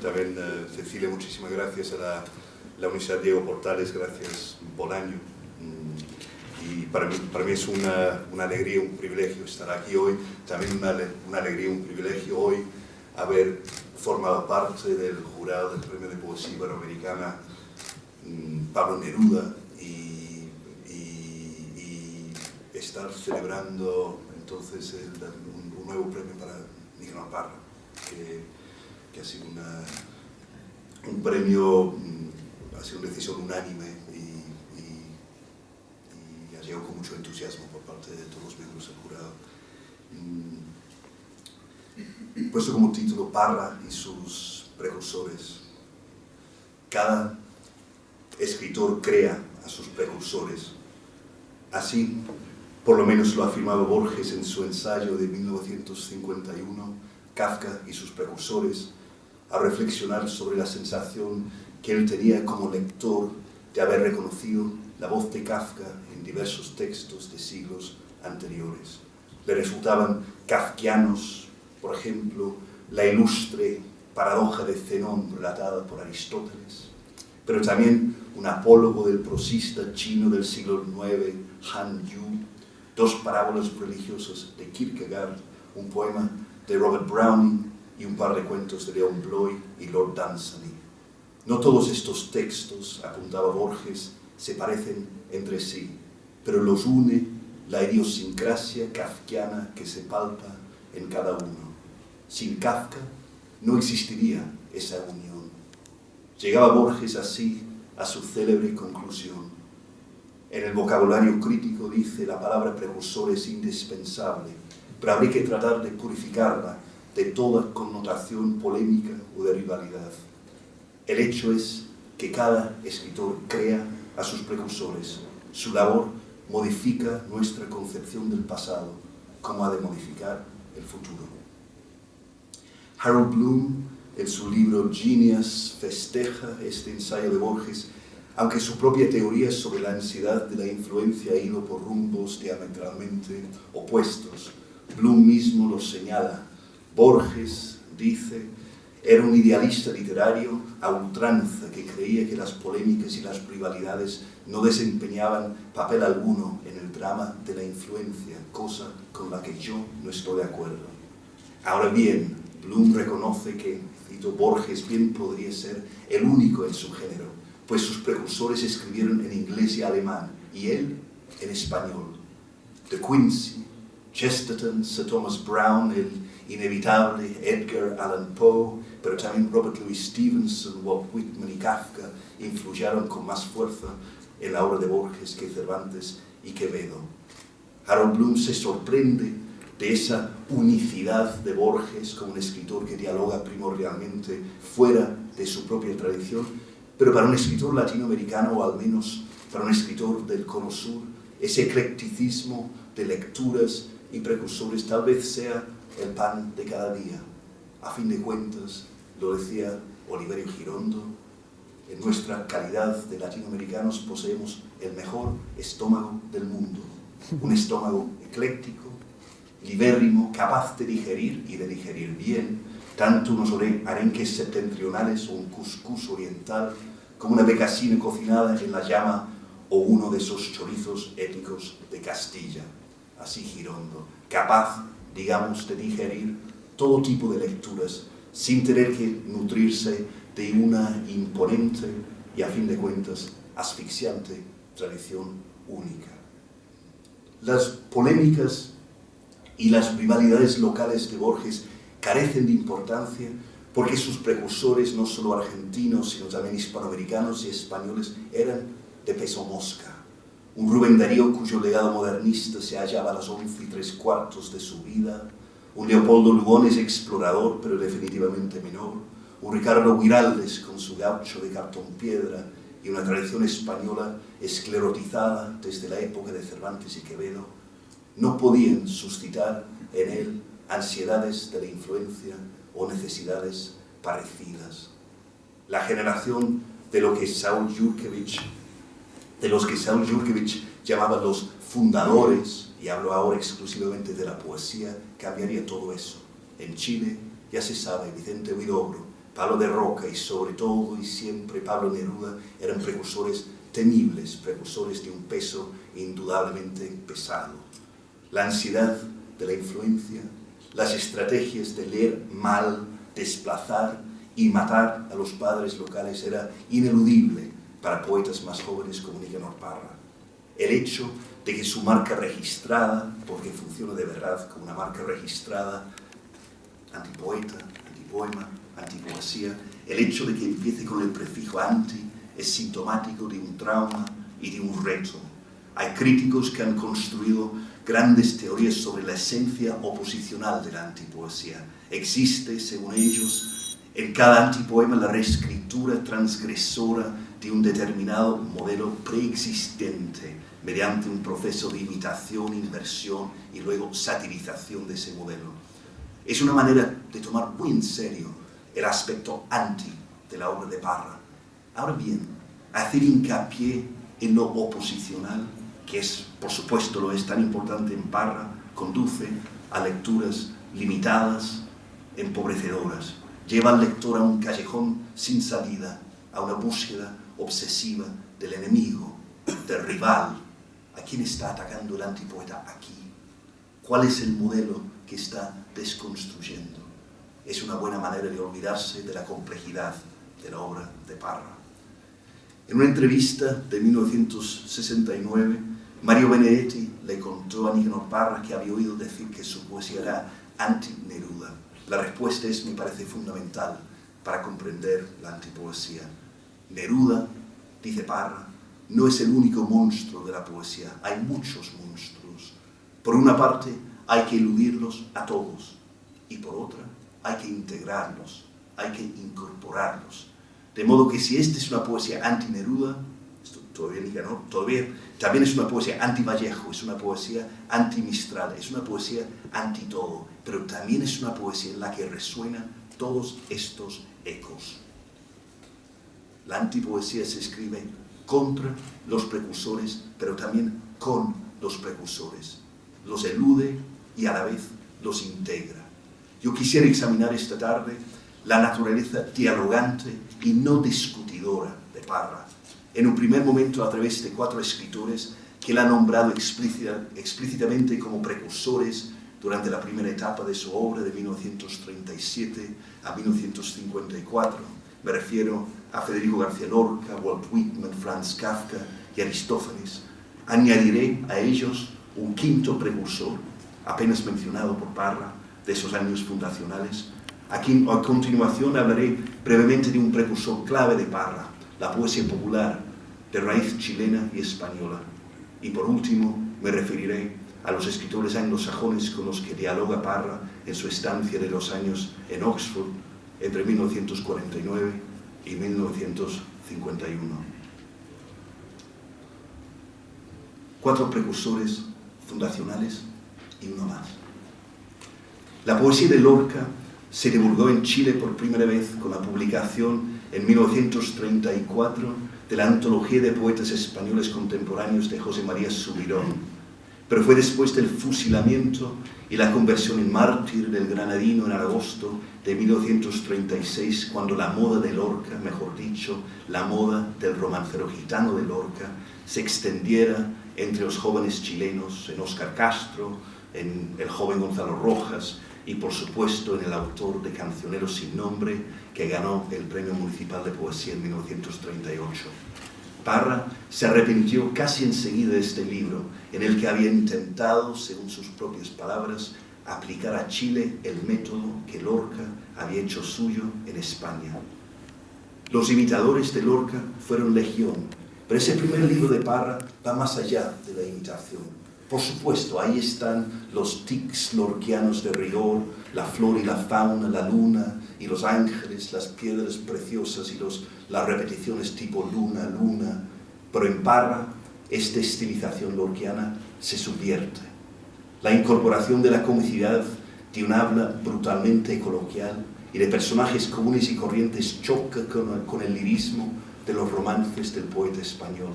También Cecilia, muchísimas gracias a la Universidad Diego Portales, gracias Bolaño. Y para mí es una alegría, un privilegio estar aquí hoy. También una alegría, un privilegio hoy haber formado parte del jurado del Premio de Poesía Iberoamericana Pablo Neruda y estar celebrando entonces un nuevo premio para Miguel Parra, que ha sido un premio, ha sido una decisión unánime y ha llegado con mucho entusiasmo por parte de todos los miembros del jurado. Puesto como título Parra y sus precursores. Cada escritor crea a sus precursores. Así, por lo menos lo afirmaba Borges en su ensayo de 1951, Kafka y sus precursores, a reflexionar sobre la sensación que él tenía como lector de haber reconocido la voz de Kafka en diversos textos de siglos anteriores. Le resultaban kafkianos, por ejemplo, la ilustre paradoja de Zenón relatada por Aristóteles, pero también un apólogo del prosista chino del siglo IX, Han Yu, dos parábolas religiosas de Kierkegaard, un poema de Robert Browning y un par de cuentos de Leon Bloy y Lord Dunsany. No todos estos textos, apuntaba Borges, se parecen entre sí, pero los une la idiosincrasia kafkiana que se palpa en cada uno. Sin Kafka no existiría esa unión. Llegaba Borges así a su célebre conclusión. En el vocabulario crítico, dice, la palabra precursor es indispensable, pero habría que tratar de purificarla de toda connotación polémica o de rivalidad. El hecho es que cada escritor crea a sus precursores. Su labor modifica nuestra concepción del pasado, como ha de modificar el futuro. Harold Bloom, en su libro Genius, festeja este ensayo de Borges, aunque su propia teoría sobre la ansiedad de la influencia ha ido por rumbos diametralmente opuestos. Bloom mismo lo señala. Borges, dice, era un idealista literario a ultranza que creía que las polémicas y las rivalidades no desempeñaban papel alguno en el drama de la influencia, cosa con la que yo no estoy de acuerdo. Ahora bien, Bloom reconoce que, cito, Borges bien podría ser el único en su género, pues sus precursores escribieron en inglés y alemán, y él en español. De Quincy, Chesterton, Sir Thomas Browne, el inevitable Edgar Allan Poe, pero también Robert Louis Stevenson, Walt Whitman y Kafka influyeron con más fuerza en la obra de Borges que Cervantes y Quevedo. Harold Bloom se sorprende de esa unicidad de Borges como un escritor que dialoga primordialmente fuera de su propia tradición, pero para un escritor latinoamericano, o al menos para un escritor del Cono Sur, ese eclecticismo de lecturas y precursores tal vez sea el pan de cada día. A fin de cuentas, lo decía Oliverio Girondo, en nuestra calidad de latinoamericanos poseemos el mejor estómago del mundo. Un estómago ecléctico, libérrimo, capaz de digerir y de digerir bien, tanto unos arenques septentrionales o un cuscús oriental, como una becasina cocinada en la llama o uno de esos chorizos étnicos de Castilla. Así Girondo, capaz, digamos, de digerir todo tipo de lecturas sin tener que nutrirse de una imponente y, a fin de cuentas, asfixiante tradición única. Las polémicas y las rivalidades locales de Borges carecen de importancia porque sus precursores, no solo argentinos, sino también hispanoamericanos y españoles, eran de peso mosca. Un Rubén Darío cuyo legado modernista se hallaba a las 11 3/4 de su vida, un Leopoldo Lugones explorador, pero definitivamente menor, un Ricardo Guiraldes con su gaucho de cartón piedra y una tradición española esclerotizada desde la época de Cervantes y Quevedo, no podían suscitar en él ansiedades de la influencia o necesidades parecidas. La generación de los que Saul Yurkevich llamaba los fundadores, y hablo ahora exclusivamente de la poesía, cambiaría todo eso. En Chile, ya se sabe, Vicente Huidobro, Pablo de Roca y sobre todo y siempre Pablo Neruda eran precursores temibles, precursores de un peso indudablemente pesado. La ansiedad de la influencia, las estrategias de leer mal, desplazar y matar a los padres locales era ineludible para poetas más jóvenes como Nicanor Parra. El hecho de que su marca registrada, porque funciona de verdad como una marca registrada, antipoeta, antipoema, antipoesía, el hecho de que empiece con el prefijo anti es sintomático de un trauma y de un reto. Hay críticos que han construido grandes teorías sobre la esencia oposicional de la antipoesía. Existe, según ellos, en cada antipoema la reescritura transgresora de un determinado modelo preexistente mediante un proceso de imitación, inversión y luego satirización de ese modelo. Es una manera de tomar muy en serio el aspecto anti de la obra de Parra. Ahora bien, hacer hincapié en lo oposicional, que es, por supuesto, lo es tan importante en Parra, conduce a lecturas limitadas, empobrecedoras. Lleva al lector a un callejón sin salida, a una búsqueda obsesiva del enemigo, del rival. ¿A quién está atacando el antipoeta aquí? ¿Cuál es el modelo que está desconstruyendo? Es una buena manera de olvidarse de la complejidad de la obra de Parra. En una entrevista de 1969, Mario Benedetti le contó a Nicanor Parra que había oído decir que su poesía era anti-Neruda. La respuesta me parece fundamental para comprender la antipoesía. Neruda, dice Parra, no es el único monstruo de la poesía, hay muchos monstruos. Por una parte, hay que eludirlos a todos, y por otra, hay que integrarlos, hay que incorporarlos. De modo que si esta es una poesía anti-Neruda, también es una poesía anti-Vallejo, es una poesía anti-Mistral, es una poesía anti-todo, pero también es una poesía en la que resuenan todos estos ecos. La antipoesía se escribe contra los precursores, pero también con los precursores. Los elude y a la vez los integra. Yo quisiera examinar esta tarde la naturaleza dialogante y no discutidora de Parra. En un primer momento a través de 4 escritores que él ha nombrado explícitamente como precursores durante la primera etapa de su obra de 1937 a 1954. Me refiero a Federico García Lorca, Walt Whitman, Franz Kafka y Aristófanes. Añadiré a ellos un quinto precursor, apenas mencionado por Parra, de esos años fundacionales. Aquí, a continuación hablaré brevemente de un precursor clave de Parra, la poesía popular de raíz chilena y española. Y por último me referiré a los escritores anglosajones con los que dialoga Parra en su estancia de 2 años en Oxford entre 1949 y 1951. 4 precursores fundacionales y uno más. La poesía de Lorca se divulgó en Chile por primera vez con la publicación en 1934 de la Antología de Poetas Españoles Contemporáneos de José María Subirón, pero fue después del fusilamiento y la conversión en mártir del granadino en agosto de 1936 cuando la moda de Lorca, mejor dicho, la moda del romancero gitano de Lorca, se extendiera entre los jóvenes chilenos, en Óscar Castro, en el joven Gonzalo Rojas y por supuesto en el autor de Cancioneros sin nombre, que ganó el Premio Municipal de Poesía en 1938. Parra se arrepintió casi enseguida de este libro, en el que había intentado, según sus propias palabras, aplicar a Chile el método que Lorca había hecho suyo en España. Los imitadores de Lorca fueron legión, pero ese primer libro de Parra va más allá de la imitación. Por supuesto, ahí están los tics lorquianos de rigor, la flor y la fauna, la luna y los ángeles, las piedras preciosas y las repeticiones tipo luna, luna. Pero en Parra, esta estilización lorquiana se subvierte. La incorporación de la comicidad de un habla brutalmente coloquial y de personajes comunes y corrientes choca con el lirismo de los romances del poeta español.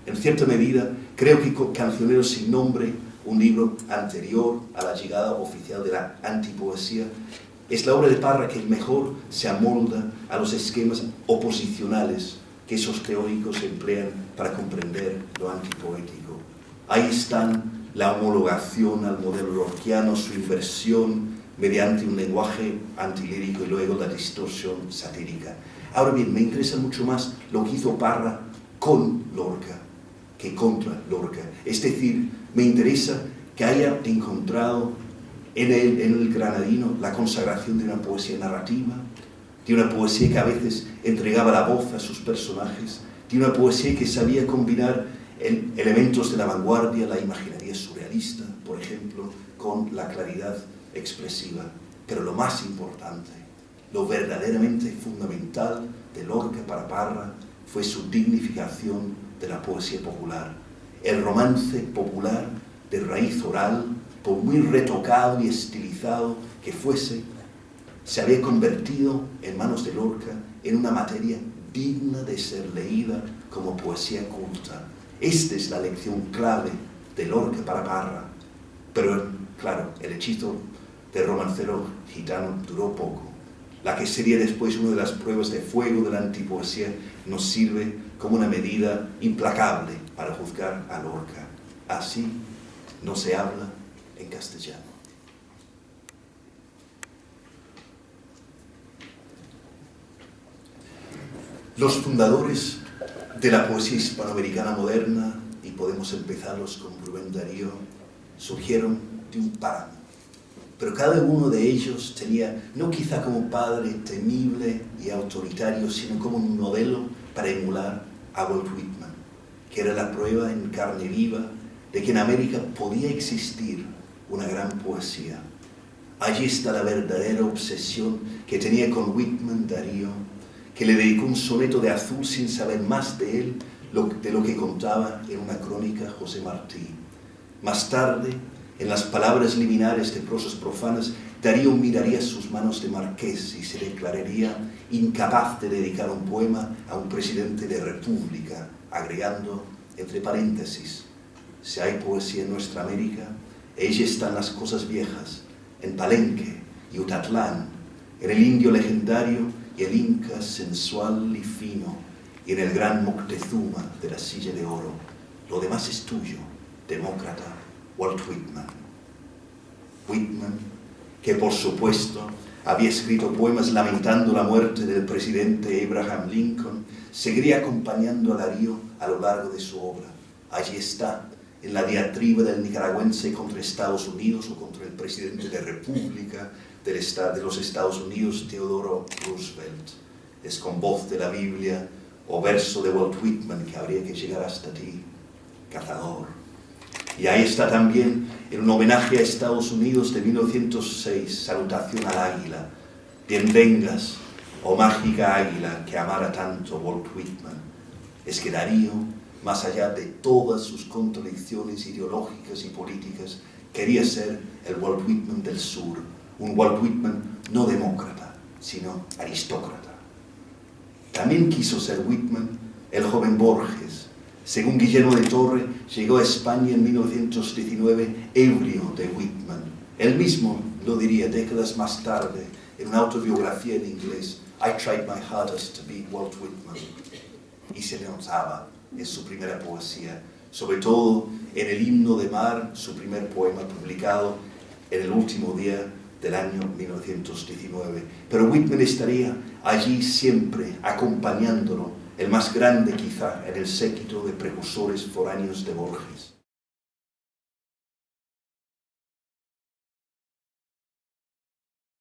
En cierta medida, creo que Cancioneros sin nombre, un libro anterior a la llegada oficial de la antipoesía, Es la obra de Parra que mejor se amolda a los esquemas oposicionales que esos teóricos emplean para comprender lo antipoético. Ahí están la homologación al modelo lorquiano, su inversión mediante un lenguaje antilírico y luego la distorsión satírica. Ahora bien, me interesa mucho más lo que hizo Parra con Lorca que contra Lorca. Es decir, me interesa que haya encontrado en el granadino la consagración de una poesía narrativa, de una poesía que a veces entregaba la voz a sus personajes, de una poesía que sabía combinar elementos de la vanguardia, la imaginaría surrealista, por ejemplo, con la claridad expresiva. Pero lo más importante, lo verdaderamente fundamental de Lorca para Parra fue su dignificación de la poesía popular. El romance popular de raíz oral, por muy retocado y estilizado que fuese, se había convertido en manos de Lorca en una materia digna de ser leída como poesía culta. Esta es la lección clave de Lorca para Parra. Pero, claro, el hechizo del romancero gitano duró poco. La que sería después una de las pruebas de fuego de la antipoesía nos sirve como una medida implacable para juzgar a Lorca. Así no se habla en castellano. Los fundadores de la poesía hispanoamericana moderna, y podemos empezarlos con Rubén Darío, surgieron de un páramo. Pero cada uno de ellos tenía, no quizá como padre temible y autoritario, sino como un modelo para emular a Walt Whitman, que era la prueba en carne viva de que en América podía existir una gran poesía. Allí está la verdadera obsesión que tenía con Whitman Darío, que le dedicó un soneto de azul sin saber más de él de lo que contaba en una crónica José Martí. Más tarde, en las palabras liminares de prosas profanas, Darío miraría sus manos de marqués y se declararía incapaz de dedicar un poema a un presidente de república, agregando, entre paréntesis, si hay poesía en nuestra América, ella está en las cosas viejas, en Palenque y Utatlán, en el indio legendario y el inca sensual y fino, y en el gran Moctezuma de la silla de oro. Lo demás es tuyo, demócrata Walt Whitman. Whitman, que por supuesto había escrito poemas lamentando la muerte del presidente Abraham Lincoln, seguiría acompañando a Darío a lo largo de su obra. Allí está, en la diatriba del nicaragüense contra Estados Unidos o contra el presidente de República de los Estados Unidos, Theodore Roosevelt. Es con voz de la Biblia o verso de Walt Whitman que habría que llegar hasta ti, cazador. Y ahí está también, en un homenaje a Estados Unidos de 1906, Salutación al Águila. Bien vengas, oh mágica águila que amara tanto Walt Whitman. Es que Darío, más allá de todas sus contradicciones ideológicas y políticas, quería ser el Walt Whitman del sur, un Walt Whitman no demócrata, sino aristócrata. También quiso ser Whitman el joven Borges. Según Guillermo de Torre, llegó a España en 1919 ebrio de Whitman. Él mismo lo diría décadas más tarde en una autobiografía en inglés, I tried my hardest to be Walt Whitman. Y se le notaba en su primera poesía, sobre todo en el Himno de Mar, su primer poema publicado en el último día del año 1919. Pero Whitman estaría allí siempre acompañándolo, el más grande quizá en el séquito de precursores foráneos de Borges.